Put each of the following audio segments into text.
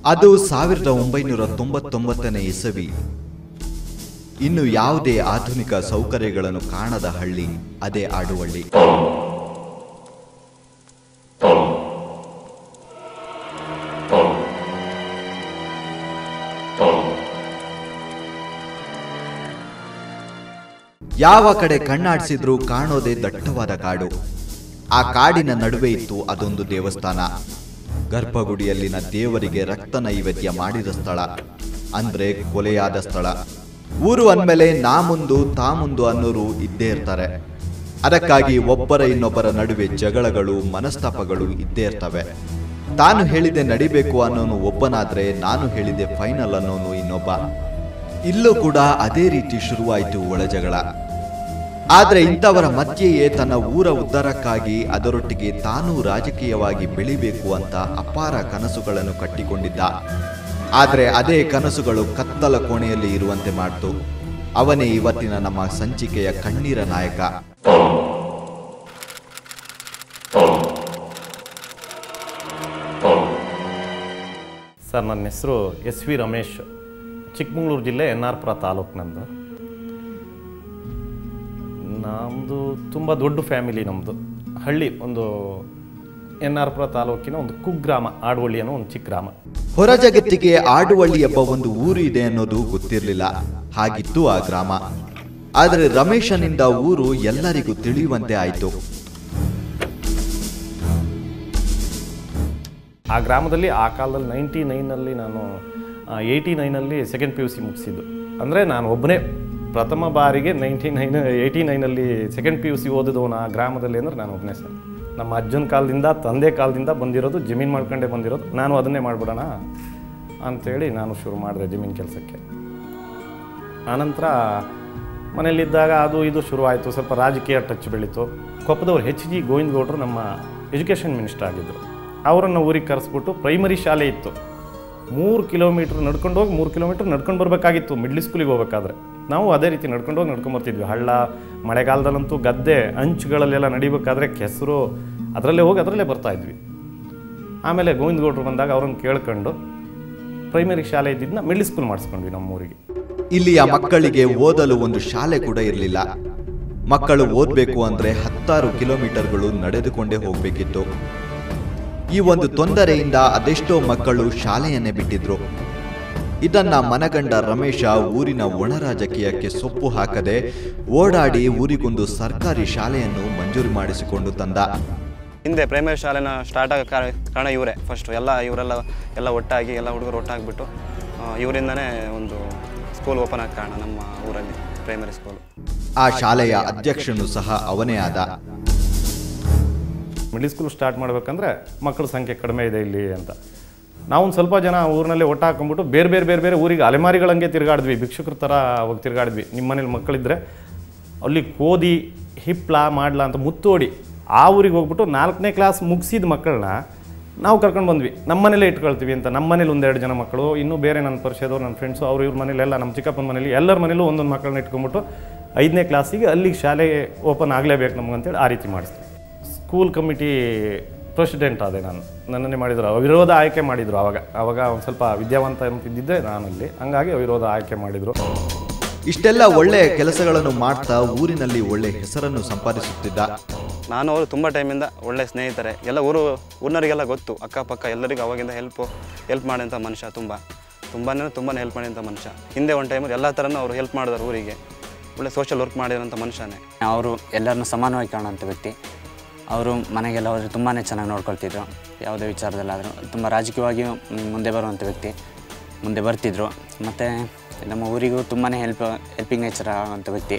ಅದು 1999ನೇ ಇಸವಿ. ಇನ್ನು ಯಾವುದೇ ಆಧುನಿಕ ಸೌಕರ್ಯಗಳನ್ನು ಕಾಣದ ಹಳ್ಳಿ ಅದೇ ಆಡುವಳ್ಳಿ. ಯಾವ ಕಡೆ ಕಣ್ಣಾಡಿಸಿದ್ರೂ ಕಾಣೋದೇ ದಟ್ಟವಾದ ಕಾಡು. ಆ ಕಾಡಿನ ನಡುವೆ ಇತ್ತು ಅದೊಂದು ದೇವಸ್ಥಾನ. ಗರ್ಭಗುಡಿಯಲ್ಲಿನ ದೇವರಿಗೆ ರಕ್ತ ನೈವೇದ್ಯ ಮಾಡಿದ ಸ್ಥಳ, ಅಂದ್ರೆ ಕೊಲೆಯಾದ ಸ್ಥಳ. ಊರು ಅಂದಮೇಲೆ ನಾ ಮುಂದು ತಾ ಮುಂದು ಅನ್ನೋರು ಇದ್ದೇ ಇರ್ತಾರೆ. ಅದಕ್ಕಾಗಿ ಒಬ್ಬರ ಇನ್ನೊಬ್ಬರ ನಡುವೆ ಜಗಳಗಳು, ಮನಸ್ತಾಪಗಳು ಇದ್ದೇ ಇರ್ತವೆ. ತಾನು ಹೇಳಿದೆ ನಡಿಬೇಕು ಅನ್ನೋನು ಒಬ್ಬನಾದ್ರೆ, ನಾನು ಹೇಳಿದೆ ಫೈನಲ್ ಅನ್ನೋನು ಇನ್ನೊಬ್ಬ. ಇಲ್ಲೂ ಕೂಡ ಅದೇ ರೀತಿ ಶುರುವಾಯಿತು ಒಳಜಗಳ. ಆದ್ರೆ ಇಂಥವರ ಮಧ್ಯೆಯೇ ತನ್ನ ಊರ ಉದ್ಧಾರಕ್ಕಾಗಿ ಅದರೊಟ್ಟಿಗೆ ತಾನೂ ರಾಜಕೀಯವಾಗಿ ಬೆಳಿಬೇಕು ಅಂತ ಅಪಾರ ಕನಸುಗಳನ್ನು ಕಟ್ಟಿಕೊಂಡಿದ್ದ. ಆದ್ರೆ ಅದೇ ಕನಸುಗಳು ಕತ್ತಲ ಕೋಣೆಯಲ್ಲಿ ಇರುವಂತೆ ಮಾಡ್ತು. ಅವನೇ ಇವತ್ತಿನ ನಮ್ಮ ಸಂಚಿಕೆಯ ಕಣ್ಣೀರ ನಾಯಕ. ಸರ್, ನನ್ನ ಹೆಸರು SV ರಮೇಶ್. ಚಿಕ್ಕಮಗಳೂರು ಜಿಲ್ಲೆ NR-ಪುರ ತಾಲೂಕು ನಮ್ಮದು. ನಮ್ಮದು ತುಂಬ ದೊಡ್ಡ ಫ್ಯಾಮಿಲಿ. ನಮ್ಮದು ಹಳ್ಳಿ, ಒಂದು NR-ಪುರ ತಾಲೂಕಿನ ಒಂದು ಕುಗ್ರಾಮ, ಆಡುವಳ್ಳಿ ಅನ್ನೋ ಒಂದು ಚಿಕ್ಕ ಗ್ರಾಮ. ಹೊರ ಜಗತ್ತಿಗೆ ಆಡುವಳ್ಳಿ ಎಂಬ ಒಂದು ಊರು ಇದೆ ಅನ್ನೋದು ಗೊತ್ತಿರಲಿಲ್ಲ. ಹಾಗಿತ್ತು ಆ ಗ್ರಾಮ. ಆದರೆ ರಮೇಶನಿಂದ ಊರು ಎಲ್ಲರಿಗೂ ತಿಳಿಯುವಂತೆ ಆಯಿತು. ಆ ಗ್ರಾಮದಲ್ಲಿ ಆ ಕಾಲದಲ್ಲಿ 99ನಲ್ಲಿ ನಾನು 89ನಲ್ಲಿ ಸೆಕೆಂಡ್ PUC ಮುಗಿಸಿದ್ದು. ಅಂದರೆ ನಾನು ಒಬ್ಬನೇ ಪ್ರಥಮ ಬಾರಿಗೆ 89ನಲ್ಲಿ ಸೆಕೆಂಡ್ PUC ಓದಿದವನು ಆ ಗ್ರಾಮದಲ್ಲಿ ಅಂದರೆ ನಾನು ಒಬ್ಬನೇ ಸರ್. ನಮ್ಮ ಅಜ್ಜನ ಕಾಲದಿಂದ, ತಂದೆ ಕಾಲದಿಂದ ಬಂದಿರೋದು, ಜಮೀನು ಮಾಡ್ಕೊಂಡೇ ಬಂದಿರೋದು. ನಾನು ಅದನ್ನೇ ಮಾಡಿಬಿಡೋಣ ಅಂಥೇಳಿ ನಾನು ಶುರು ಮಾಡಿದೆ ಜಮೀನು ಕೆಲಸಕ್ಕೆ. ಆನಂತರ ಮನೆಯಲ್ಲಿದ್ದಾಗ ಅದು ಇದು ಶುರುವಾಯಿತು. ಸ್ವಲ್ಪ ರಾಜಕೀಯ ಟಚ್ ಬೆಳೀತು. ಕೊಪ್ಪದವ್ರು HG ಗೋವಿಂದಗೌಡರು ನಮ್ಮ ಎಜುಕೇಷನ್ ಮಿನಿಸ್ಟರ್ ಆಗಿದ್ದರು. ಅವರನ್ನು ಊರಿಗೆ ಕರೆಸ್ಬಿಟ್ಟು ಪ್ರೈಮರಿ ಶಾಲೆ ಇತ್ತು, 3 ಕಿಲೋಮೀಟ್ರ್ ನಡ್ಕೊಂಡು ಹೋಗಿ 3 ಕಿಲೋಮೀಟ್ರ್ ನಡ್ಕೊಂಡು ಬರಬೇಕಾಗಿತ್ತು ಮಿಡ್ಲ್ ಸ್ಕೂಲಿಗೆ ಹೋಗ್ಬೇಕಾದ್ರೆ. ನಾವು ಅದೇ ರೀತಿ ನಡ್ಕೊಂಡು ಹೋಗಿ ನಡ್ಕೊಂಬರ್ತಿದ್ವಿ. ಹಳ್ಳ, ಮಳೆಗಾಲದಲ್ಲಂತೂ ಗದ್ದೆ ಅಂಚುಗಳಲ್ಲೆಲ್ಲ ನಡಿಬೇಕಾದ್ರೆ ಕೆಸರು, ಅದರಲ್ಲೇ ಹೋಗಿ ಅದರಲ್ಲೇ ಬರ್ತಾಯಿದ್ವಿ. ಆಮೇಲೆ ಗೋವಿಂದಗೌಡರು ಬಂದಾಗ ಅವ್ರನ್ನ ಕೇಳ್ಕೊಂಡು ಪ್ರೈಮರಿ ಶಾಲೆ ಇದ್ದಿದ್ದನ್ನ ಮಿಡ್ಲ್ ಸ್ಕೂಲ್ ಮಾಡಿಸ್ಕೊಂಡ್ವಿ ನಮ್ಮೂರಿಗೆ. ಇಲ್ಲಿಯ ಮಕ್ಕಳಿಗೆ ಓದಲು ಒಂದು ಶಾಲೆ ಕೂಡ ಇರಲಿಲ್ಲ. ಮಕ್ಕಳು ಓದಬೇಕು ಅಂದರೆ 16 ಕಿಲೋಮೀಟರ್ಗಳು ನಡೆದುಕೊಂಡೇ ಹೋಗಬೇಕಿತ್ತು. ಈ ಒಂದು ತೊಂದರೆಯಿಂದ ಅದೆಷ್ಟೋ ಮಕ್ಕಳು ಶಾಲೆಯನ್ನೇ ಬಿಟ್ಟಿದ್ರು. ಇದನ್ನ ಮನಗಂಡ ರಮೇಶ ಊರಿನ ಒಣ ರಾಜಕೀಯಕ್ಕೆ ಸೊಪ್ಪು ಹಾಕದೆ ಓಡಾಡಿ ಊರಿಗೊಂದು ಸರ್ಕಾರಿ ಶಾಲೆಯನ್ನು ಮಂಜೂರು ಮಾಡಿಸಿಕೊಂಡು ತಂದ. ಹಿಂದೆ ಪ್ರೈಮರಿ ಶಾಲೆನ ಸ್ಟಾರ್ಟ್ ಆಗ ಕಾರಣ ಇವರೇ. ಫಸ್ಟು ಇವರೆಲ್ಲ ಒಟ್ಟಾಗಿ, ಎಲ್ಲ ಹುಡುಗರು ಒಟ್ಟಾಗಿಬಿಟ್ಟು ಇವರಿಂದನೇ ಒಂದು ಸ್ಕೂಲ್ ಓಪನ್ ಆಗ ಕಾರಣ ನಮ್ಮ ಊರಲ್ಲಿ, ಪ್ರೈಮರಿ ಸ್ಕೂಲ್. ಆ ಶಾಲೆಯ ಅಧ್ಯಕ್ಷನು ಸಹ ಅವನೇ ಆದ. ಮಿಡ್ಲ್ ಸ್ಕೂಲ್ ಸ್ಟಾರ್ಟ್ ಮಾಡಬೇಕಂದ್ರೆ ಮಕ್ಕಳ ಸಂಖ್ಯೆ ಕಡಿಮೆ ಇದೆ ಇಲ್ಲಿ ಅಂತ ನಾವು ಸ್ವಲ್ಪ ಜನ ಊರಿನಲ್ಲಿ ಒಟ್ಟಾಕೊಂಡ್ಬಿಟ್ಟು ಬೇರೆ ಊರಿಗೆ ಅಲೆಮಾರಿಗಳಂಗೆ ತಿರುಗಾಡಿದ್ವಿ. ಭಿಕ್ಷುಕರ ಥರ ಹೋಗಿ ತಿರುಗಾಡಿದ್ವಿ. ನಿಮ್ಮ ಮನೇಲಿ ಮಕ್ಕಳಿದ್ರೆ ಅಲ್ಲಿ ಕೋದಿ, ಹಿಪ್ಲ, ಮಾಡ್ಲಾ ಅಂತ ಮುತ್ತೋಡಿ ಆ ಊರಿಗೆ ಹೋಗ್ಬಿಟ್ಟು 4ನೇ ಕ್ಲಾಸ್ ಮುಗಿಸಿದ ಮಕ್ಕಳನ್ನ ನಾವು ಕರ್ಕೊಂಡು ಬಂದ್ವಿ. ನಮ್ಮ ಮನೇಲೇ ಇಟ್ಕೊಳ್ತೀವಿ ಅಂತ. ನಮ್ಮ ಮನೇಲಿ 1-2 ಜನ ಮಕ್ಕಳು, ಇನ್ನೂ ಬೇರೆ ನನ್ನ ಪರಿಚಯದವ್ರು, ನನ್ನ ಫ್ರೆಂಡ್ಸು, ಇವ್ರ ಮನೇಲೆಲ್ಲ, ನಮ್ಮ ಚಿಕ್ಕಪ್ಪನ ಮನೇಲಿ, ಎಲ್ಲರ ಮನೇಲೂ ಒಂದೊಂದು ಮಕ್ಕಳನ್ನ ಇಟ್ಕೊಂಡ್ಬಿಟ್ಟು 5ನೇ ಕ್ಲಾಸಿಗೆ ಅಲ್ಲಿಗೆ ಶಾಲೆ ಓಪನ್ ಆಗಲೇಬೇಕು ನಮಗಂತೇಳಿ ಆ ರೀತಿ ಮಾಡಿಸ್ತೀವಿ. ಸ್ಕೂಲ್ ಕಮಿಟಿ ಪ್ರೆಸಿಡೆಂಟ್ ಆದೆ ನಾನು. ನನ್ನನ್ನೇ ಮಾಡಿದ್ರು. ಅವಿರೋಧ ಆಯ್ಕೆ ಮಾಡಿದರು. ಆವಾಗ ಒಂದು ಸ್ವಲ್ಪ ವಿದ್ಯಾವಂತ ಅಂತಿದ್ದೆ ನಾನಲ್ಲಿ. ಹಂಗಾಗಿ ಅವಿರೋಧ ಆಯ್ಕೆ ಮಾಡಿದರು. ಇಷ್ಟೆಲ್ಲ ಒಳ್ಳೆಯ ಕೆಲಸಗಳನ್ನು ಮಾಡ್ತಾ ಊರಿನಲ್ಲಿ ಒಳ್ಳೆ ಹೆಸರನ್ನು ಸಂಪಾದಿಸುತ್ತಿದ್ದ. ನಾನು ಅವರು ತುಂಬ ಟೈಮಿಂದ ಒಳ್ಳೆ ಸ್ನೇಹಿತರೆ. ಎಲ್ಲ ಊರಿನವರಿಗೆಲ್ಲ ಗೊತ್ತು, ಅಕ್ಕಪಕ್ಕ ಎಲ್ಲರಿಗೂ ಅವಾಗಿಂದ ಹೆಲ್ಪ್ ಮಾಡೋಂಥ ಮನುಷ್ಯ. ತುಂಬಾ ಹೆಲ್ಪ್ ಮಾಡೋಂಥ ಮನುಷ್ಯ. ಹಿಂದೆ ಒಂದು ಟೈಮಲ್ಲಿ ಎಲ್ಲ ಥರನೂ ಅವರು ಹೆಲ್ಪ್ ಮಾಡಿದ್ರು ಊರಿಗೆ. ಒಳ್ಳೆ ಸೋಷಿಯಲ್ ವರ್ಕ್ ಮಾಡಿರೋಂಥ ಮನುಷ್ಯನೇ. ಅವರು ಎಲ್ಲರನ್ನೂ ಸಮಾನವಾಗಿ ಕಾಣೋಂಥ ವ್ಯಕ್ತಿ. ಅವರು ಮನೆಗೆಲ್ಲ ಹೋದರೆ ತುಂಬಾ ಚೆನ್ನಾಗಿ ನೋಡ್ಕೊಳ್ತಿದ್ರು. ಯಾವುದೇ ವಿಚಾರದಲ್ಲಾದರೂ ತುಂಬ ರಾಜಕೀಯವಾಗಿಯೂ ಮುಂದೆ ಬರುವಂಥ ವ್ಯಕ್ತಿ, ಮುಂದೆ ಬರ್ತಿದ್ರು. ಮತ್ತು ನಮ್ಮ ಊರಿಗೂ ತುಂಬಾ ಹೆಲ್ಪಿಂಗ್ ನೇಚರ್ ಆಗುವಂಥ ವ್ಯಕ್ತಿ.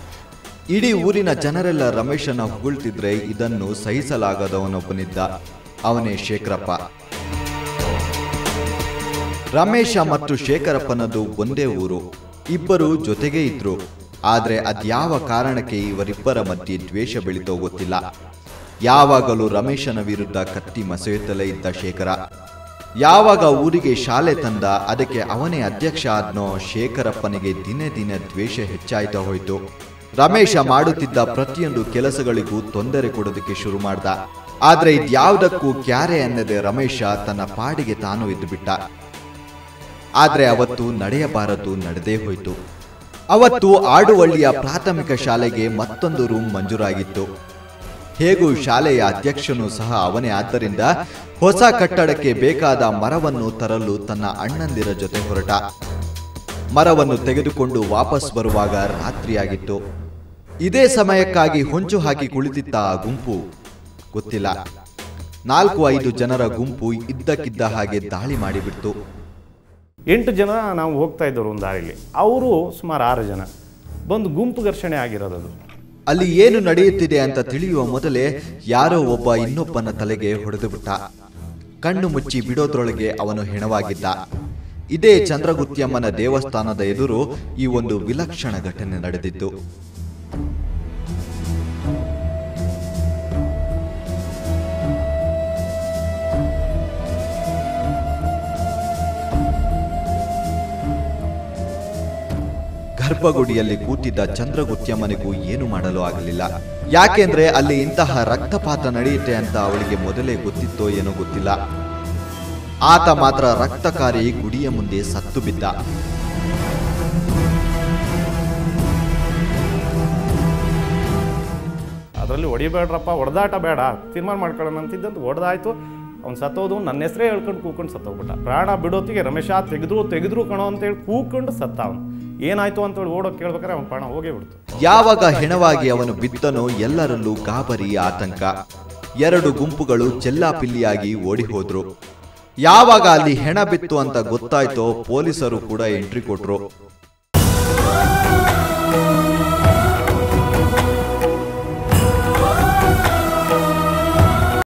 ಇಡೀ ಊರಿನ ಜನರೆಲ್ಲ ರಮೇಶನ ಹೊಗಳ್ತಿದ್ರೆ ಇದನ್ನು ಸಹಿಸಲಾಗದವನೊಬ್ಬನಿದ್ದ. ಅವನೇ ಶೇಖರಪ್ಪ. ರಮೇಶ ಮತ್ತು ಶೇಖರಪ್ಪನದು ಒಂದೇ ಊರು. ಇಬ್ಬರು ಜೊತೆಗೇ ಇದ್ರು. ಆದರೆ ಅದ್ಯಾವ ಕಾರಣಕ್ಕೆ ಇವರಿಬ್ಬರ ಮಧ್ಯೆ ದ್ವೇಷ ಬೆಳೀತೋ ಗೊತ್ತಿಲ್ಲ. ಯಾವಾಗಲೂ ರಮೇಶನ ವಿರುದ್ಧ ಕತ್ತಿ ಮಸೆಯುತ್ತಲೇ ಇದ್ದ ಶೇಖರ. ಯಾವಾಗ ಊರಿಗೆ ಶಾಲೆ ತಂದ, ಅದಕ್ಕೆ ಅವನೇ ಅಧ್ಯಕ್ಷ ಆದ್ನೋ, ಶೇಖರಪ್ಪನಿಗೆ ದಿನೇ ದಿನೇ ದ್ವೇಷ ಹೆಚ್ಚಾಯ್ತಾ ಹೋಯಿತು. ರಮೇಶ ಮಾಡುತ್ತಿದ್ದ ಪ್ರತಿಯೊಂದು ಕೆಲಸಗಳಿಗೂ ತೊಂದರೆ ಕೊಡೋದಕ್ಕೆ ಶುರು ಮಾಡ್ದ. ಆದ್ರೆ ಇದ್ಯಾವುದಕ್ಕೂ ಕ್ಯಾರೆ ಅನ್ನದೆ ರಮೇಶ ತನ್ನ ಪಾಡಿಗೆ ತಾನು ಇದ್ದು ಬಿಟ್ಟ. ಆದ್ರೆ ಅವತ್ತು ನಡೆಯಬಾರದು ನಡೆದೇ ಹೋಯಿತು. ಅವತ್ತು ಆಡುವಳ್ಳಿಯ ಪ್ರಾಥಮಿಕ ಶಾಲೆಗೆ ಮತ್ತೊಂದು ರೂಮ್ ಮಂಜೂರಾಗಿತ್ತು. ಹೇಗೂ ಶಾಲೆಯ ಅಧ್ಯಕ್ಷನೂ ಸಹ ಅವನೇ. ಆದ್ದರಿಂದ ಹೊಸ ಕಟ್ಟಡಕ್ಕೆ ಬೇಕಾದ ಮರವನ್ನು ತರಲು ತನ್ನ ಅಣ್ಣಂದಿರ ಜೊತೆ ಹೊರಟ. ಮರವನ್ನು ತೆಗೆದುಕೊಂಡು ವಾಪಸ್ ಬರುವಾಗ ರಾತ್ರಿಯಾಗಿತ್ತು. ಇದೇ ಸಮಯಕ್ಕಾಗಿ ಹೊಂಚು ಹಾಕಿ ಕುಳಿತಿದ್ದ ಆ ಗುಂಪು ಗೊತ್ತಿಲ್ಲ, 4-5 ಜನರ ಗುಂಪು ಇದ್ದಕ್ಕಿದ್ದ ಹಾಗೆ ದಾಳಿ ಮಾಡಿಬಿಡ್ತು. 8 ಜನ ನಾವು ಹೋಗ್ತಾ ಇದ್ದವರು ಒಂದು ದಾರಿಲಿ, ಅವರು ಸುಮಾರು 6 ಜನ ಬಂದು ಗುಂಪು ಘರ್ಷಣೆ ಆಗಿರೋದು. ಅಲ್ಲಿ ಏನು ನಡೆಯುತ್ತಿದೆ ಅಂತ ತಿಳಿಯುವ ಮೊದಲೇ ಯಾರೋ ಒಬ್ಬ ಇನ್ನೊಬ್ಬನ ತಲೆಗೆ ಹೊಡೆದು ಬಿಟ್ಟ. ಕಣ್ಣು ಮುಚ್ಚಿ ಬಿಡೋದ್ರೊಳಗೆ ಅವನು ಹೆಣವಾಗಿದ್ದ. ಇದೇ ಚಂದ್ರಗುತ್ಯಮ್ಮನ ದೇವಸ್ಥಾನದ ಎದುರು ಈ ಒಂದು ವಿಲಕ್ಷಣ ಘಟನೆ ನಡೆದಿತ್ತು. ಗರ್ಭಗುಡಿಯಲ್ಲಿ ಕೂತಿದ್ದ ಚಂದ್ರಗುತ್ಯಮ್ಮನಿಗೂ ಏನು ಮಾಡಲು ಆಗಲಿಲ್ಲ. ಯಾಕೆಂದ್ರೆ ಅಲ್ಲಿ ಇಂತಹ ರಕ್ತಪಾತ ನಡೆಯುತ್ತೆ ಅಂತ ಅವಳಿಗೆ ಮೊದಲೇ ಗೊತ್ತಿತ್ತೋ ಏನೋ ಗೊತ್ತಿಲ್ಲ. ಆತ ಮಾತ್ರ ರಕ್ತಕಾರಿ ಗುಡಿಯ ಮುಂದೆ ಸತ್ತು ಬಿದ್ದ. ಅದರಲ್ಲಿ ಹೊಡಿಬೇಡ್ರಪ್ಪ, ಹೊಡೆದಾಟ ಬೇಡ, ತೀರ್ಮಾನ ಮಾಡ್ಕೊಳ್ಳೋಣ ಅಂತಿದ್ದಂತ ಹೊಡೆದಾಯ್ತು. ಅವ್ನು ಸತ್ತೋದು, ನನ್ನ ಹೆಸರೇ ಹೇಳ್ಕೊಂಡು ಕೂಕೊಂಡು ಸತ್ತೋಗ್ಬಿಟ್ಟ. ಪ್ರಾಣ ಬಿಡೋತ್ತಿಗೆ ರಮೇಶ ತೆಗೆದ್ರು ಕಣೋ ಅಂತೇಳಿ ಕೂಕೊಂಡು ಸತ್ತ. ಅವನು ಏನಾಯ್ತು ಅಂತೇಳಿ ಓಡೋಕೆ ಕೇಳ್ಬೇಕಾದ್ರೆ ಅವನ ಪ್ರಾಣ ಹೋಗೇ ಬಿಡ್ತು. ಯಾವಾಗ ಹೆಣವಾಗಿ ಅವನು ಬಿದ್ದನೋ ಎಲ್ಲರಲ್ಲೂ ಗಾಬರಿ, ಆತಂಕ. 2 ಗುಂಪುಗಳು ಚೆಲ್ಲಾಪಿಲ್ಲಿಯಾಗಿ ಓಡಿ ಹೋದ್ರು. ಯಾವಾಗ ಅಲ್ಲಿ ಹೆಣ ಬಿತ್ತು ಅಂತ ಗೊತ್ತಾಯ್ತೋ ಪೊಲೀಸರು ಕೂಡ ಎಂಟ್ರಿ ಕೊಟ್ರು.